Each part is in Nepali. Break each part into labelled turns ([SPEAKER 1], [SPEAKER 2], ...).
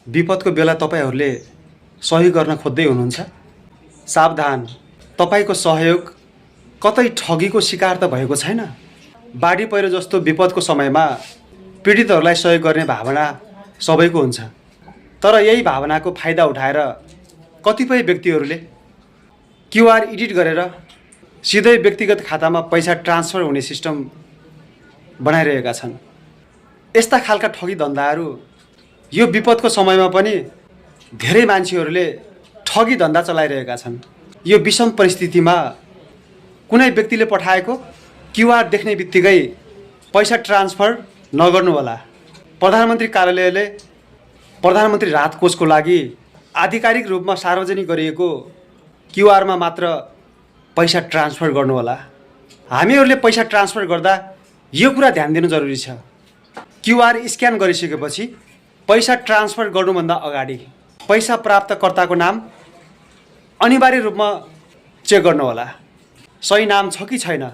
[SPEAKER 1] विपदको बेला तपाईहरूले सहयोग गर्न खोज्दै हुनुहुन्छ। सावधान, तपाईँको सहयोग कतै ठगीको शिकार त भएको छैन। बाढी पहिरो जस्तो विपदको समयमा पीडितहरूलाई सहयोग गर्ने भावना सबैको हुन्छ, तर यही भावनाको फाइदा उठाएर कतिपय व्यक्तिहरूले क्युआर एडिट गरेर सिधै व्यक्तिगत खातामा पैसा ट्रान्सफर हुने सिस्टम बनाइरहेका छन्। यस्ता खालका ठगी धन्दाहरू यो विपदको समयमा पनि धेरै मान्छेहरूले ठगी धन्दा चलाइरहेका छन्। यो विषम परिस्थितिमा कुनै व्यक्तिले पठाएको क्युआर देख्ने बित्तिकै पैसा ट्रान्सफर नगर्नुहोला। प्रधानमन्त्री कार्यालयले प्रधानमन्त्री राहत कोषको लागि आधिकारिक रूपमा सार्वजनिक गरिएको क्युआरमा मात्र पैसा ट्रान्सफर गर्नुहोला। हामीहरूले पैसा ट्रान्सफर गर्दा यो कुरा ध्यान दिनु जरुरी छ। क्युआर स्क्यान गरिसकेपछि पैसा ट्रान्सफर गर्नुभन्दा अगाडि पैसा प्राप्तकर्ताको नाम अनिवार्य रूपमा चेक गर्नुहोला। सही नाम छ कि छैन,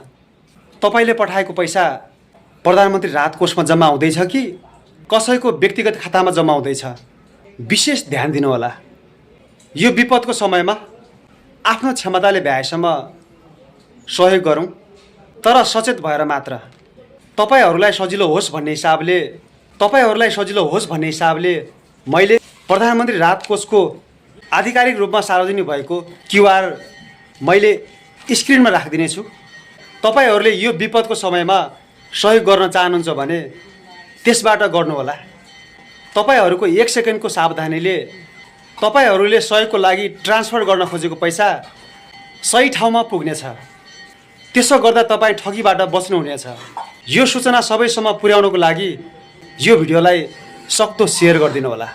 [SPEAKER 1] तपाईँले पठाएको पैसा प्रधानमन्त्री राहत कोषमा जम्मा हुँदैछ कि कसैको व्यक्तिगत खातामा जम्मा हुँदैछ, विशेष ध्यान दिनुहोला। यो विपदको समयमा आफ्नो क्षमताले भ्याएसम्म सहयोग गरौँ, तर सचेत भएर मात्र। तपाईँहरूलाई सजिलो होस् भन्ने हिसाबले मैले प्रधानमन्त्री राहत कोषको आधिकारिक रूपमा सार्वजनिक भएको क्युआर मैले स्क्रिनमा राखिदिनेछु। तपाईँहरूले यो विपदको समयमा सहयोग गर्न चाहनुहुन्छ भने त्यसबाट गर्नुहोला। तपाईँहरूको 1 सेकेन्डको सावधानीले तपाईँहरूले सहयोगको लागि ट्रान्सफर गर्न खोजेको पैसा सही ठाउँमा पुग्नेछ। त्यसो गर्दा तपाईँ ठगीबाट बच्नुहुनेछ। यो सूचना सबैसम्म पुर्याउनको लागि यो भिडियोलाई सक्दो सेयर गरिदिनु होला।